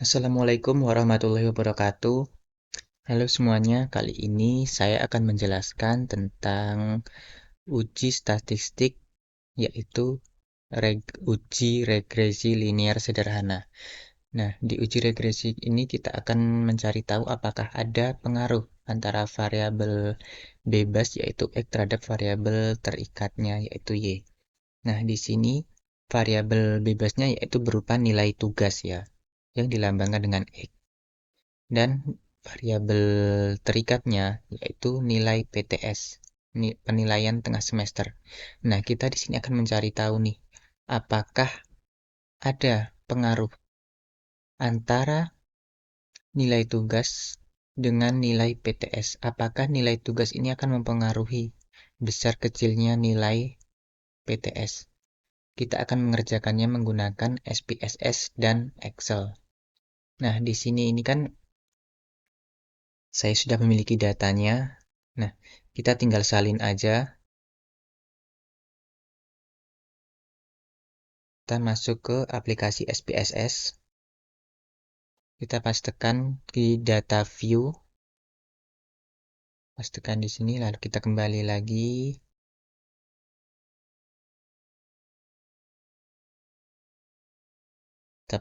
Assalamualaikum warahmatullahi wabarakatuh. Halo semuanya, kali ini saya akan menjelaskan tentang uji statistik, yaitu uji regresi linear sederhana. Nah, di uji regresi ini kita akan mencari tahu apakah ada pengaruh antara variabel bebas, yaitu X, terhadap variabel terikatnya, yaitu Y. Nah, di sini variabel bebasnya yaitu berupa nilai tugas ya, yang dilambangkan dengan X. Dan variabel terikatnya yaitu nilai PTS, penilaian tengah semester. Nah, kita di sini akan mencari tahu nih, apakah ada pengaruh antara nilai tugas dengan nilai PTS. Apakah nilai tugas ini akan mempengaruhi besar kecilnya nilai PTS? Kita akan mengerjakannya menggunakan SPSS dan Excel. Nah, di sini ini kan saya sudah memiliki datanya. Nah, kita tinggal salin aja. Kita masuk ke aplikasi SPSS. Kita pastekan di data view. Pastekan di sini, lalu kita kembali lagi. Kita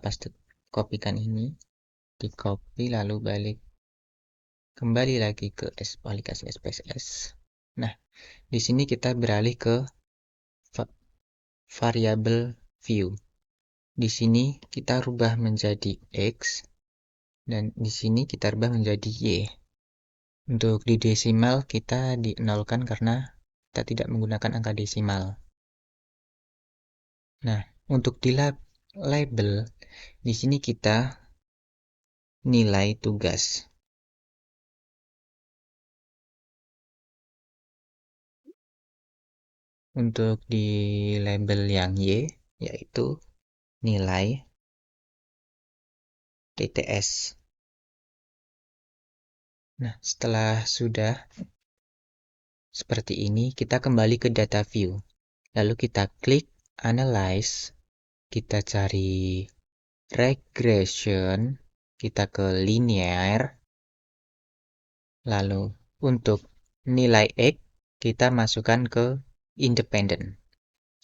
kopikan ini. Di copy lalu balik. Kembali lagi ke aplikasi SPSS. Nah, di sini kita beralih ke variabel view. Di sini kita rubah menjadi X. Dan di sini kita rubah menjadi Y. Untuk di desimal kita dinolkan karena kita tidak menggunakan angka desimal. Nah, untuk di label, di sini kita nilai tugas. Untuk di label yang Y, yaitu nilai PTS. Nah, setelah sudah seperti ini, kita kembali ke data view. Lalu kita klik Analyze, kita cari Regression, kita ke Linear, lalu untuk nilai X, kita masukkan ke Independent.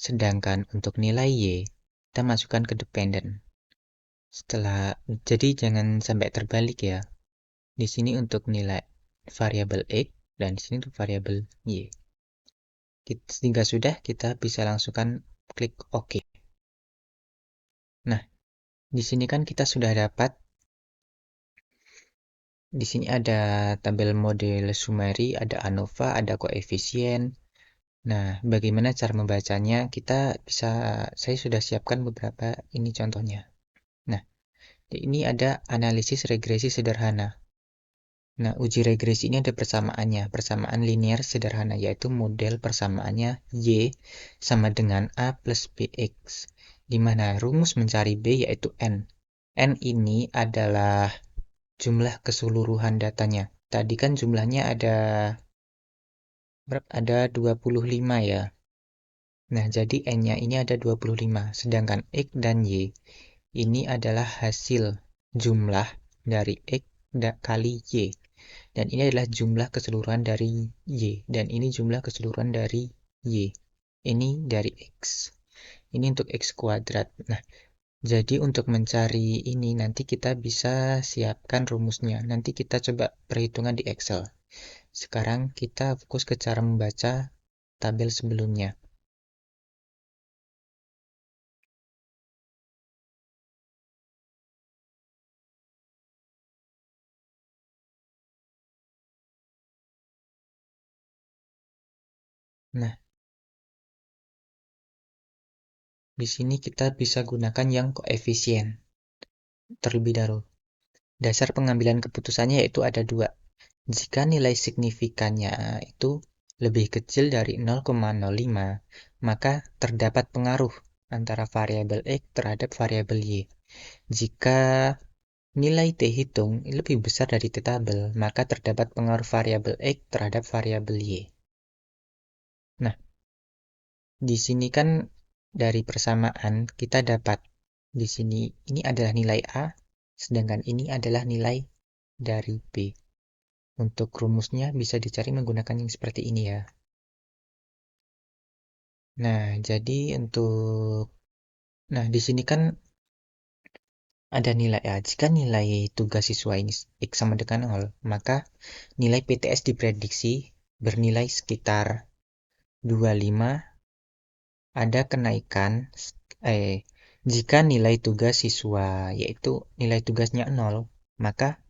Sedangkan untuk nilai Y, kita masukkan ke Dependent. Jadi jangan sampai terbalik ya. Di sini untuk nilai variabel X, dan di sini untuk variabel Y. Jika sudah, kita bisa langsungkan klik OK. Nah, di sini kan kita sudah dapat. Di sini ada tabel model summary, ada ANOVA, ada koefisien. Nah, bagaimana cara membacanya? Saya sudah siapkan beberapa ini contohnya. Nah, ini ada analisis regresi sederhana. Nah, uji regresi ini ada persamaannya, persamaan linear sederhana, yaitu model persamaannya Y sama dengan A plus BX, di mana rumus mencari B yaitu N. N ini adalah jumlah keseluruhan datanya. Tadi kan jumlahnya ada 25 ya. Nah, jadi N-nya ini ada 25, sedangkan X dan Y ini adalah hasil jumlah dari X kali Y. Dan ini adalah jumlah keseluruhan dari Y. Dan ini jumlah keseluruhan dari Y. Ini dari X. Ini untuk X kuadrat. Nah, jadi untuk mencari ini nanti kita bisa siapkan rumusnya. Nanti kita coba perhitungan di Excel. Sekarang kita fokus ke cara membaca tabel sebelumnya. Nah, di sini kita bisa gunakan yang koefisien terlebih dahulu. Dasar pengambilan keputusannya yaitu ada dua. Jika nilai signifikannya itu lebih kecil dari 0,05, maka terdapat pengaruh antara variabel X terhadap variabel Y. Jika nilai T hitung lebih besar dari T tabel, maka terdapat pengaruh variabel X terhadap variabel Y. Nah, di sini kan dari persamaan kita dapat di sini ini adalah nilai A, Sedangkan ini adalah nilai dari B. Untuk rumusnya bisa dicari menggunakan yang seperti ini ya. Nah, jadi di sini kan ada nilai A. Jika nilai tugas siswa ini X sama dengan 0, maka nilai PTS diprediksi bernilai sekitar 25. Ada kenaikan jika nilai tugas siswa yaitu nilai tugasnya 0, maka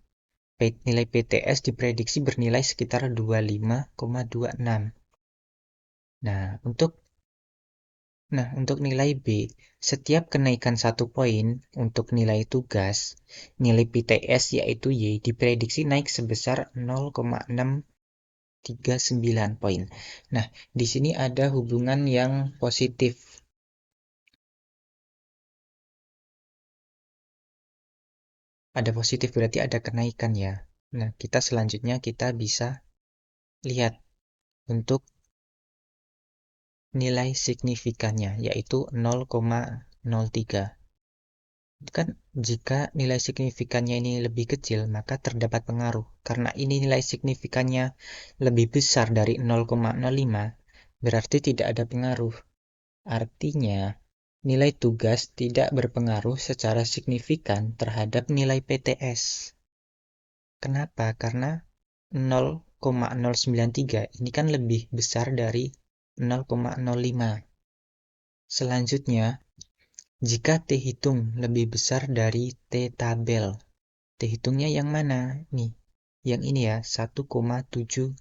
nilai PTS diprediksi bernilai sekitar 25,26. Nah, untuk nilai B, setiap kenaikan 1 poin untuk nilai tugas, nilai PTS yaitu Y diprediksi naik sebesar 0,639 poin. Nah, di sini ada hubungan yang positif. Ada positif berarti ada kenaikan ya. Nah, selanjutnya kita bisa lihat untuk nilai signifikannya yaitu 0,03. Kan jika nilai signifikannya ini lebih kecil, maka terdapat pengaruh. Karena ini nilai signifikannya lebih besar dari 0,05, berarti tidak ada pengaruh. Artinya, nilai tugas tidak berpengaruh secara signifikan terhadap nilai PTS. Kenapa? Karena 0,093 ini kan lebih besar dari 0,05. Selanjutnya, jika T hitung lebih besar dari T tabel, T hitungnya yang mana? Nih, yang ini ya, 1,750.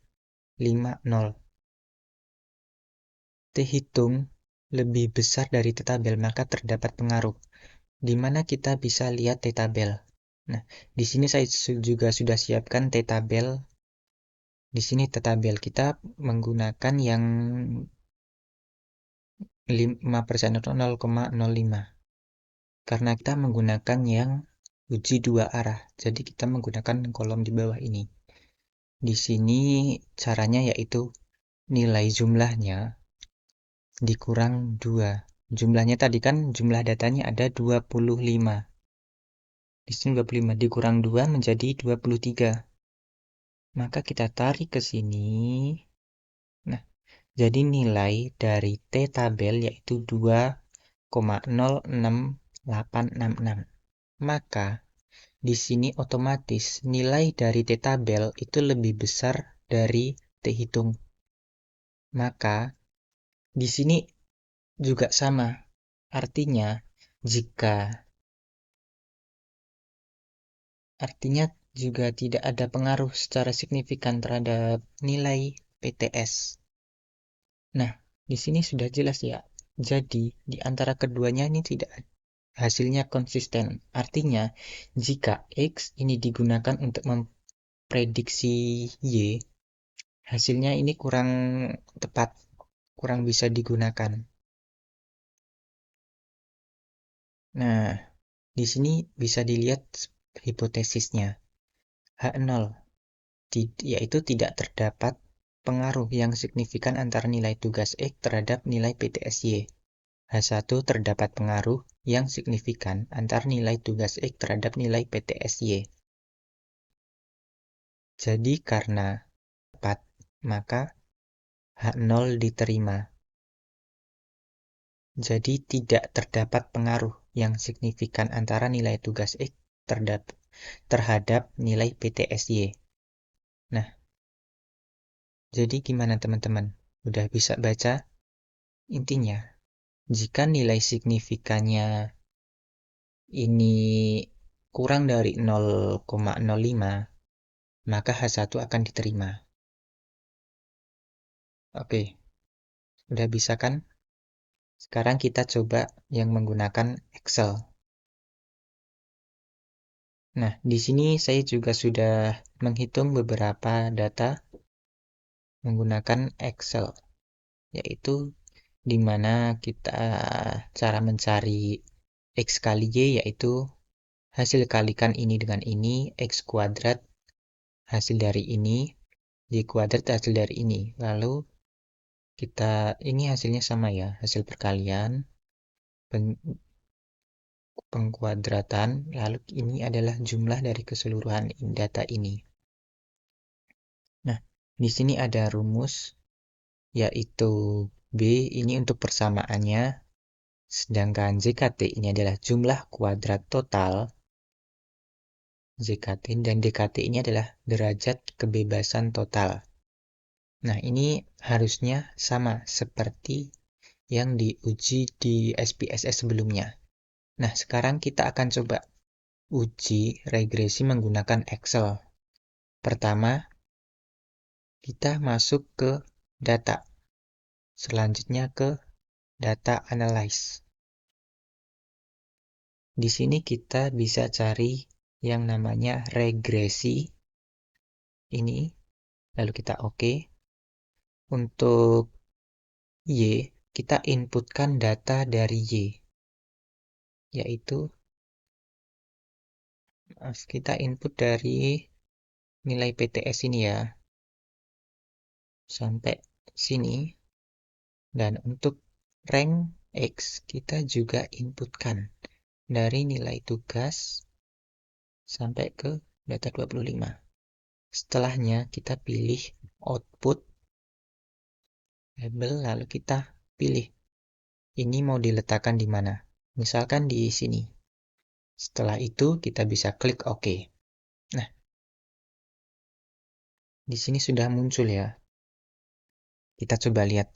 T hitung lebih besar dari T tabel, maka terdapat pengaruh. Di mana kita bisa lihat T tabel. Nah, di sini saya juga sudah siapkan T tabel. Di sini T tabel kita menggunakan yang 5% atau 0,05. Karena kita menggunakan yang uji dua arah. Jadi kita menggunakan kolom di bawah ini. Di sini caranya yaitu nilai jumlahnya dikurang 2. Jumlahnya tadi kan jumlah datanya ada 25. Di sini 25 dikurang 2 menjadi 23. Maka kita tarik ke sini. Nah, jadi nilai dari T tabel yaitu 2,06866. Maka di sini otomatis nilai dari T tabel itu lebih besar dari T hitung. Maka di sini juga sama. Artinya juga tidak ada pengaruh secara signifikan terhadap nilai PTS. Nah, di sini sudah jelas ya. Jadi, di antara keduanya ini tidak hasilnya konsisten. Artinya, jika X ini digunakan untuk memprediksi Y, hasilnya ini kurang tepat, kurang bisa digunakan. Nah, di sini bisa dilihat hipotesisnya. H0, yaitu tidak terdapat pengaruh yang signifikan antara nilai tugas X terhadap nilai PTS Y. H1 terdapat pengaruh yang signifikan antara nilai tugas X terhadap nilai PTS Y. Jadi karena tepat, maka H0 diterima. Jadi tidak terdapat pengaruh yang signifikan antara nilai tugas X terhadap nilai PTS Y. Nah, jadi gimana teman-teman? Udah bisa baca? Intinya, jika nilai signifikannya ini kurang dari 0,05, maka H1 akan diterima. Oke, udah bisa kan? Sekarang kita coba yang menggunakan Excel. Nah, di sini saya juga sudah menghitung beberapa data menggunakan Excel, yaitu di mana kita cara mencari X kali Y yaitu hasil kalikan ini dengan ini, X kuadrat hasil dari ini, Y kuadrat hasil dari ini. Lalu ini hasilnya sama ya, hasil perkalian pengkuadratan, lalu ini adalah jumlah dari keseluruhan data ini. Nah, di sini ada rumus, yaitu B ini untuk persamaannya, sedangkan JKT ini adalah jumlah kuadrat total, JKT, dan DKT ini adalah derajat kebebasan total. Nah, ini harusnya sama seperti yang diuji di SPSS sebelumnya. Nah, sekarang kita akan coba uji regresi menggunakan Excel. Pertama, kita masuk ke data. Selanjutnya ke data analyze. Di sini kita bisa cari yang namanya regresi. Ini, lalu kita oke. Untuk Y, kita inputkan data dari Y, yaitu kita input dari nilai PTS ini ya, sampai sini. Dan untuk rank X, kita juga inputkan dari nilai tugas sampai ke data 25. Setelahnya kita pilih output label, lalu kita pilih ini mau diletakkan di mana. Misalkan di sini. Setelah itu kita bisa klik OK. Nah, di sini sudah muncul ya. Kita coba lihat,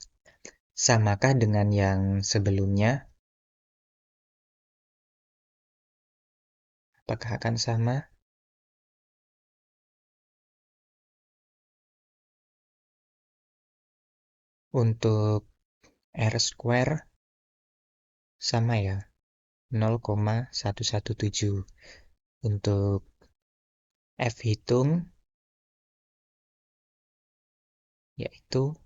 samakah dengan yang sebelumnya? Apakah akan sama? Untuk R square sama ya, 0,117. Untuk F hitung yaitu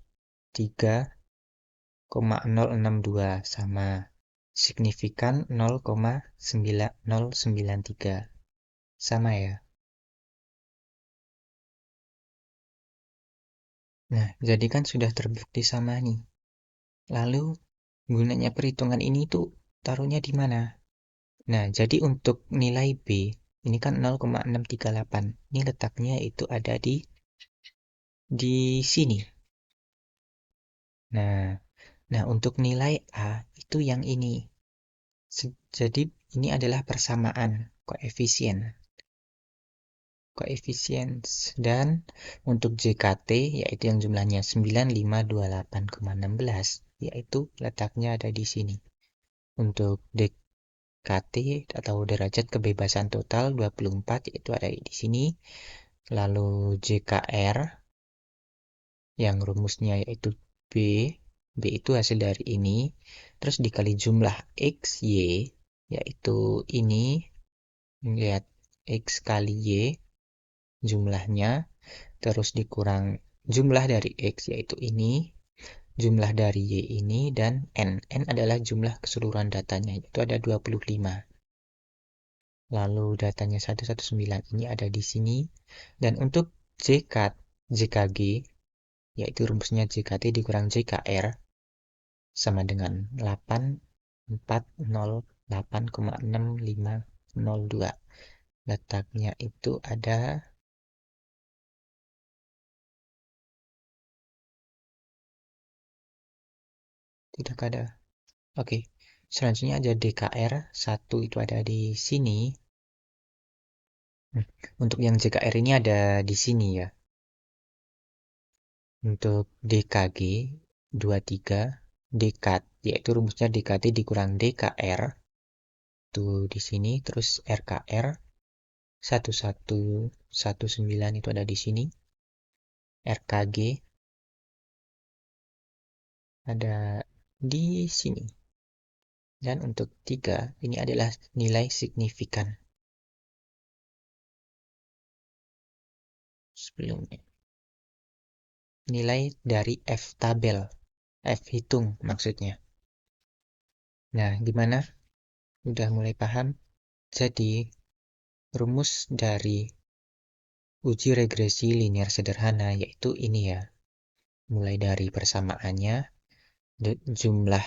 3,062 sama. Signifikan 0,9093 sama ya. Nah, jadi kan sudah terbukti sama nih. Lalu gunanya perhitungan ini tuh taruhnya di mana? Nah, jadi untuk nilai B ini kan 0,638. Ini letaknya itu ada di sini. Nah, untuk nilai A itu yang ini. Jadi ini adalah persamaan koefisien. Dan untuk JKT yaitu yang jumlahnya 9528,16 yaitu letaknya ada di sini. Untuk DKT atau derajat kebebasan total 24 yaitu ada di sini. Lalu JKR yang rumusnya yaitu B itu hasil dari ini, terus dikali jumlah X, Y, yaitu ini, lihat X kali Y, jumlahnya, terus dikurang jumlah dari X, yaitu ini, jumlah dari Y ini, dan N. N adalah jumlah keseluruhan datanya, yaitu ada 25. Lalu datanya 119 ini ada di sini, dan untuk JKG, yaitu rumusnya JKT dikurang JKR, sama dengan 840,6502. Letaknya itu ada tidak ada. Oke. Selanjutnya ada DKR 1 itu ada di sini. Untuk yang JKR ini ada di sini ya. Untuk DKG 23 DKT yaitu rumusnya DKT dikurang DKR itu di sini, terus RKR 1119 itu ada di sini. RKG ada di sini. Dan untuk 3, ini adalah nilai signifikan. Sebelumnya. Nilai dari F tabel. F hitung maksudnya. Nah, gimana? Udah mulai paham? Jadi, rumus dari uji regresi linear sederhana yaitu ini ya. Mulai dari persamaannya, jumlah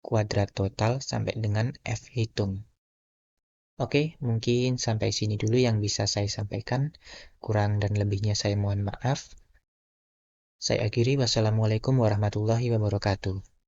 kuadrat total sampai dengan F hitung. Oke, mungkin sampai sini dulu yang bisa saya sampaikan. Kurang dan lebihnya saya mohon maaf. Saya akhiri, wassalamualaikum warahmatullahi wabarakatuh.